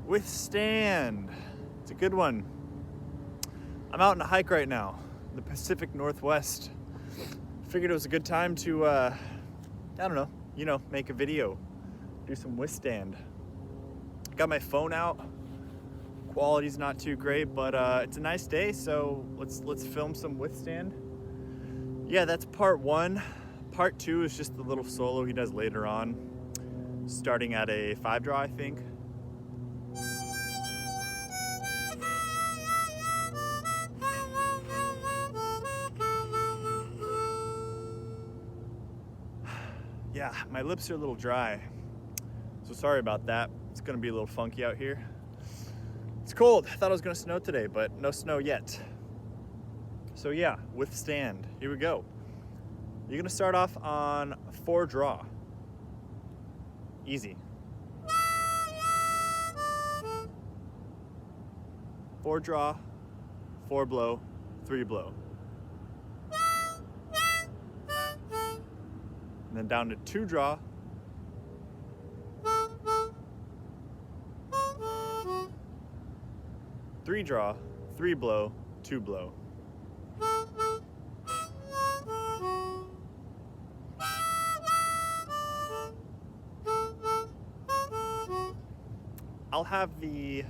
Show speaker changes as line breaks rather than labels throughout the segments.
Withstand. It's a good one. I'm out on a hike right now in the Pacific Northwest. Figured it was a good time to, I don't know, make a video, do some withstand. Got my phone out. Quality's not too great, but it's a nice day, so let's film some withstand. Yeah, that's part one. Part two is just the little solo he does later on, starting at a 5 draw, I think. Yeah, my lips are a little dry, so sorry about that. It's gonna be a little funky out here. It's cold. I thought it was gonna snow today, but no snow yet. So yeah, withstand. Here we go. You're gonna start off on 4 draw. Easy. 4 draw, 4 blow, 3 blow. And then down to 2 draw. 3 draw, 3 blow, 2 blow. I'll have the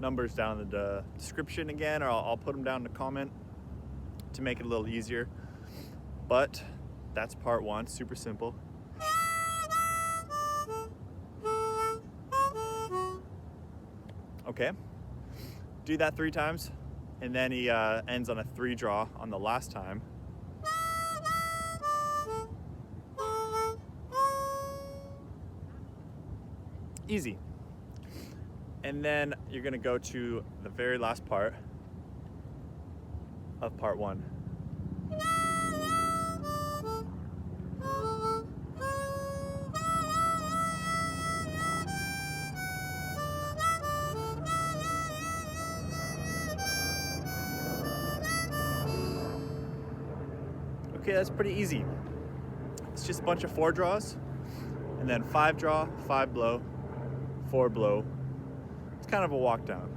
numbers down in the description again, or I'll put them down in the comment to make it a little easier. But that's part one, super simple. Okay, do that 3 times, and then he ends on a 3 draw on the last time. Easy. And then you're gonna go to the very last part of part one. Okay, that's pretty easy. It's just a bunch of 4 draws, and then 5 draw, 5 blow, 4 blow. It's kind of a walk down.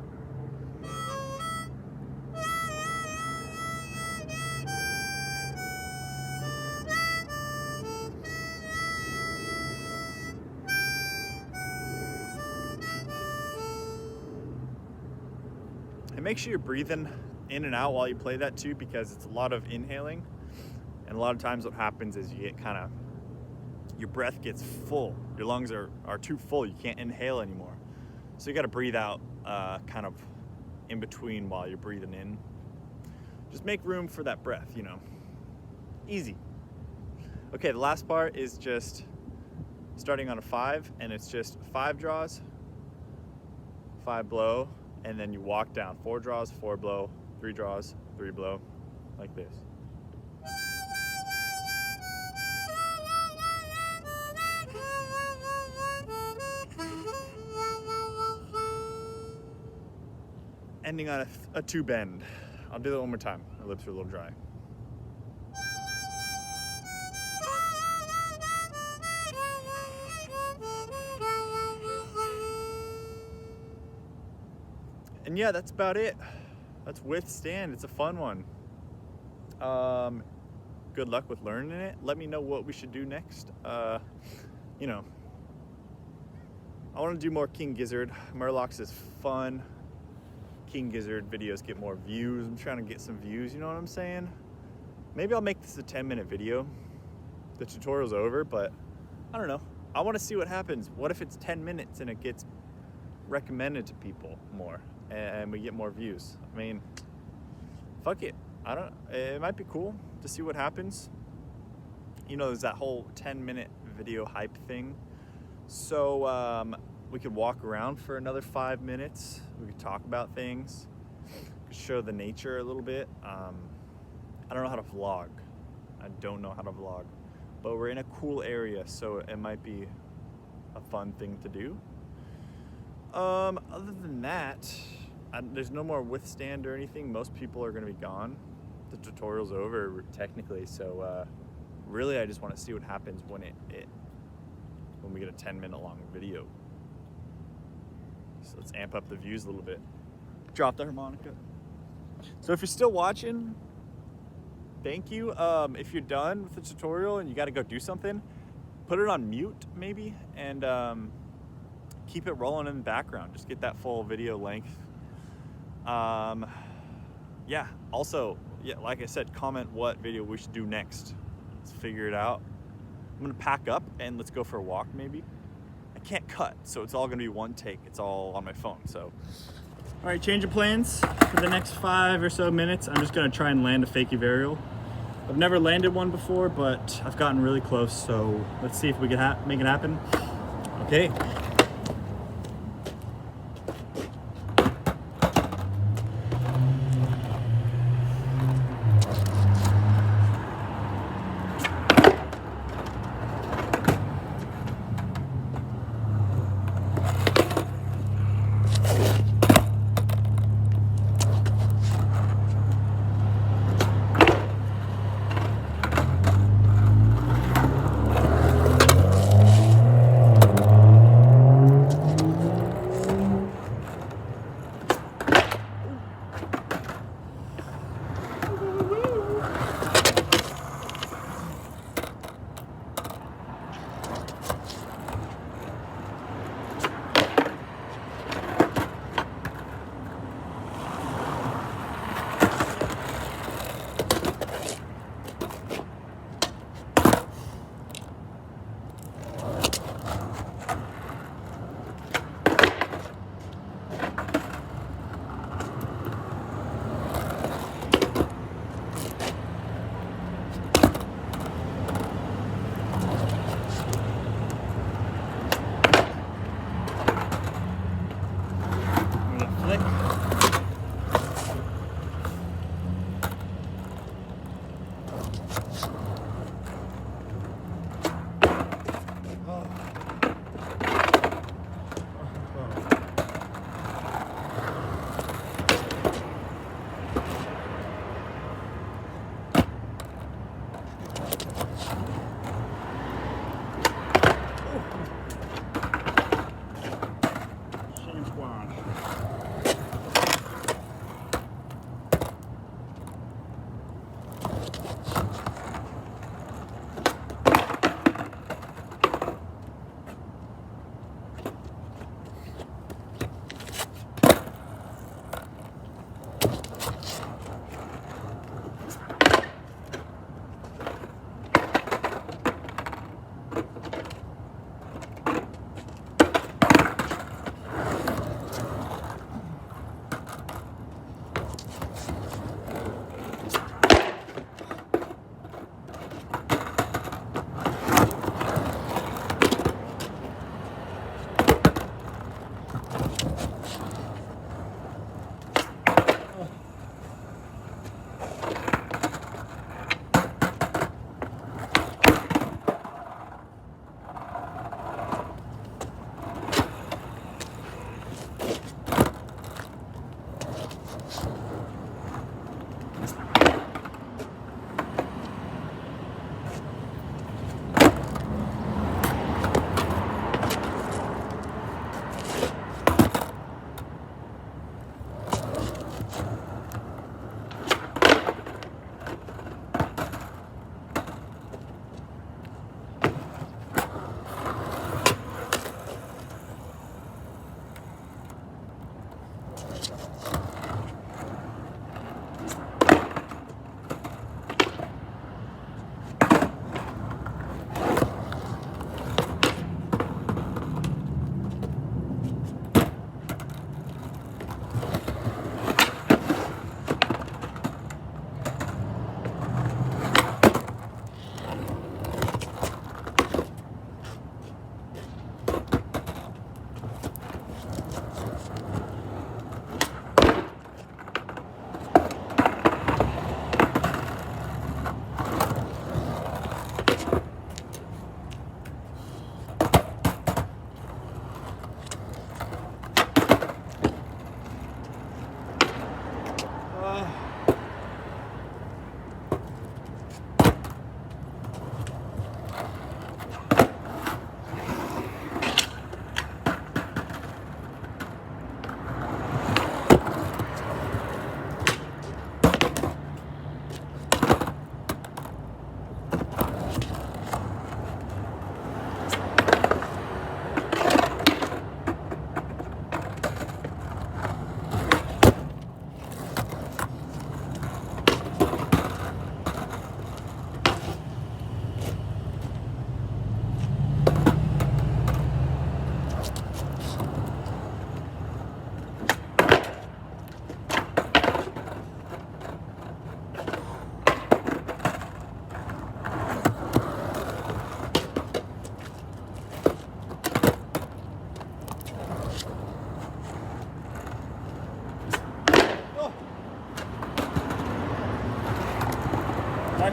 And make sure you're breathing in and out while you play that too, because it's a lot of inhaling. And a lot of times what happens is you get your breath gets full. Your lungs are too full. You can't inhale anymore. So you got to breathe out kind of in between while you're breathing in. Just make room for that breath, Easy. Okay, the last part is just starting on a 5, and it's just 5 draws, 5 blow, and then you walk down 4 draws, 4 blow, 3 draws, 3 blow, like this. Ending on a 2 bend. I'll do that one more time. My lips are a little dry. And yeah, that's about it. That's withstand. It's a fun one. Good luck with learning it. Let me know what we should do next. I want to do more King Gizzard. Murlocs is fun. King Gizzard videos get more views. I'm trying to get some views, you know what I'm saying? Maybe I'll make this a 10-minute video. The tutorial's over, but I don't know. I want to see what happens. What if it's 10 minutes and it gets recommended to people more and we get more views? I mean, fuck it. It might be cool to see what happens. There's that whole 10-minute video hype thing. So we could walk around for another 5 minutes. We could talk about things. Could show the nature a little bit. I don't know how to vlog. I don't know how to vlog. But we're in a cool area, so it might be a fun thing to do. Other than that, there's no more withstand or anything. Most people are gonna be gone. The tutorial's over technically, so really I just want to see what happens when we get a 10-minute long video. let's amp up the views a little bit. Drop the harmonica. So if you're still watching, thank you. If you're done with the tutorial and you got to go do something, put it on mute maybe, and keep it rolling in the background. Just get that full video length. Yeah, also, yeah, like I said, comment what video we should do next. Let's figure it out. I'm gonna pack up and let's go for a walk maybe. I can't cut, so it's all gonna be one take. It's all on my phone, so. All right, change of plans. For the next 5 or so minutes, I'm just gonna try and land a fakie varial. I've never landed one before, but I've gotten really close, so let's see if we can make it happen. Okay.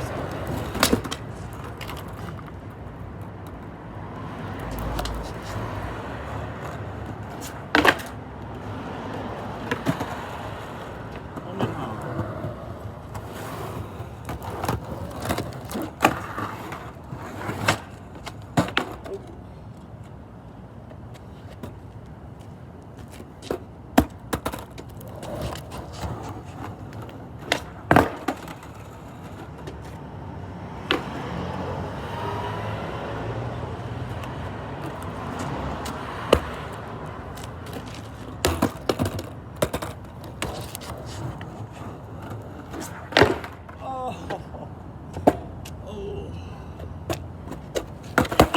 Sorry.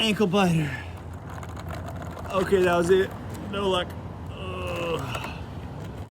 Ankle biter. Okay, that was it. No luck. Ugh.